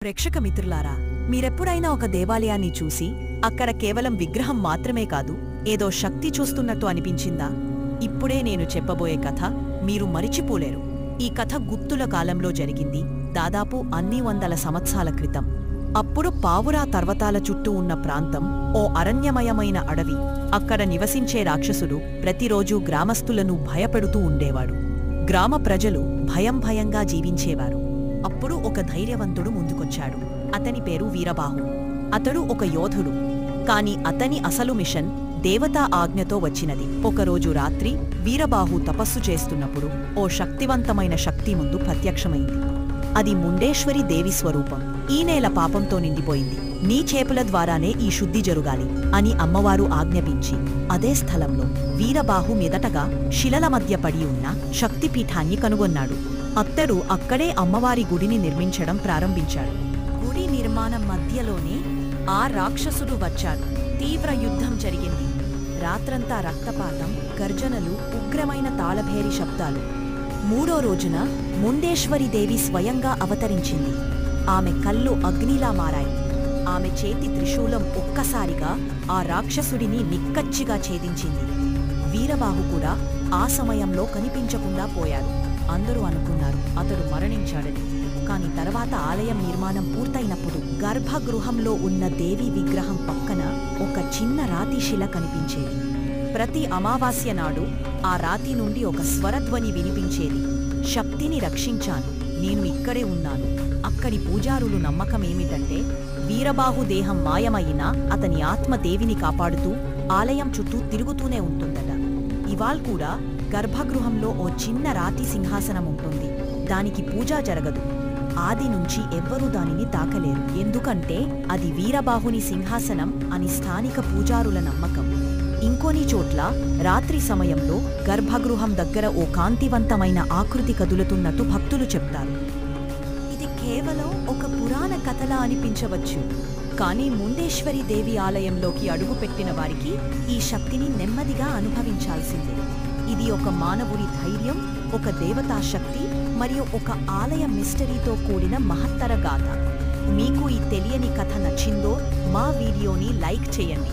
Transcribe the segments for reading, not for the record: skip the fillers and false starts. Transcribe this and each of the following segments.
ప్రేక్షక మిత్రులారా, మీరెప్పుడైనా ఒక దేవాలయాన్ని చూసి అక్కడ కేవలం విగ్రహం మాత్రమే కాదు, ఏదో శక్తి చూస్తున్నట్టు అనిపించిందా? ఇప్పుడే నేను చెప్పబోయే కథ మీరు మరిచిపోలేరు. ఈ కథ గుప్తుల కాలంలో జరిగింది, దాదాపు అన్ని వందల సంవత్సరాల క్రితం. అప్పుడు పావురా పర్వతాల చుట్టూ ఉన్న ప్రాంతం ఓ అరణ్యమయమైన అడవి. అక్కడ నివసించే రాక్షసుడు ప్రతిరోజూ గ్రామస్తులను భయపెడుతూ ఉండేవాడు. గ్రామ ప్రజలు భయంగా జీవించేవారు. అప్పుడు ఒక ధైర్యవంతుడు ముందుకొచ్చాడు. అతని పేరు వీరబాహు. అతడు ఒక యోధుడు. కాని అతని అసలు మిషన్ దేవతా ఆజ్ఞతో వచ్చినది. ఒకరోజు రాత్రి వీరబాహు తపస్సు చేస్తున్నప్పుడు ఓ శక్తివంతమైన శక్తి ముందు ప్రత్యక్షమైంది. అది ముండేశ్వరి దేవి స్వరూపం. ఈ నేల పాపంతో నిండిపోయింది, నీ చేపల ద్వారానే ఈ శుద్ధి జరుగాలి అని అమ్మవారు ఆజ్ఞాపించి, అదే స్థలంలో వీరబాహు మెదటగా శిలల మధ్య పడి ఉన్న శక్తిపీఠాన్ని కనుగొన్నాడు. అతడు అక్కడే అమ్మవారి గుడిని నిర్మించడం ప్రారంభించాడు. గుడి నిర్మాణం మధ్యలోనే ఆ రాక్షసుడు వచ్చాడు. తీవ్ర యుద్ధం జరిగింది. రాత్రంతా రక్తపాతం, గర్జనలు, ఉగ్రమైన తాళభేరి శబ్దాలు. మూడో రోజున ముండేశ్వరీదేవి స్వయంగా అవతరించింది. ఆమె కళ్ళు అగ్నిలా మారాయి. ఆమె చేతి త్రిశూలం ఒక్కసారిగా ఆ రాక్షసుడిని నిక్కచ్చిగా ఛేదించింది. వీరబాహు కూడా ఆ సమయంలో కనిపించకుండా పోయాడు. అందరూ అనుకున్నారు అతడు మరణించాడని. కాని తర్వాత ఆలయం నిర్మాణం పూర్తయినప్పుడు గర్భగృహంలో ఉన్న దేవి విగ్రహం పక్కన ఒక చిన్న రాతి శిల కనిపించేది. ప్రతి అమావాస్య నాడు ఆ రాతి నుండి ఒక స్వరధ్వని వినిపించేది. శక్తిని రక్షించాను, నేను ఇక్కడే ఉన్నాను. అక్కడి పూజారులు నమ్మకమేమిటంటే, వీరబాహు దేహం మాయమైనా అతని ఆత్మ దేవిని కాపాడుతూ ఆలయం చుట్టూ తిరుగుతూనే ఉంటుందట. ఇవాళ కూడా గర్భగృహంలో ఓ చిన్న రాతి సింహాసనం ఉంటుంది. దానికి పూజ జరగదు. ఆది నుంచి ఎవ్వరూ దానిని తాకలేరు. ఎందుకంటే అది వీరబాహుని సింహాసనం అని స్థానిక పూజారుల నమ్మకం. ఇంకొన్ని చోట్ల రాత్రి సమయంలో గర్భగృహం దగ్గర ఓ కాంతివంతమైన ఆకృతి కదులుతున్నట్టు భక్తులు చెప్తారు. ఇది కేవలం ఒక పురాణ కథలా అనిపించవచ్చు, కానీ ముండేశ్వరి దేవి ఆలయంలోకి అడుగుపెట్టిన వారికి ఈ శక్తిని నెమ్మదిగా అనుభవించాల్సిందే. ఇది ఒక మానవుడి ధైర్యం, ఒక దేవతా శక్తి మరియు ఒక ఆలయ మిస్టరీతో కూడిన మహత్తర గాథ. మీకు ఈ తెలియని కథ నచ్చిందో మా వీడియోని లైక్ చేయండి.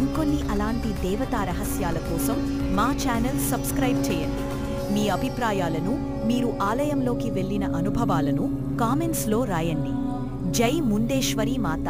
ఇంకొన్ని అలాంటి దేవతా రహస్యాల కోసం మా ఛానల్ సబ్స్క్రైబ్ చేయండి. మీ అభిప్రాయాలను, మీరు ఆలయంలోకి వెళ్ళిన అనుభవాలను కామెంట్స్లో రాయండి. జై ముండేశ్వరి మాత.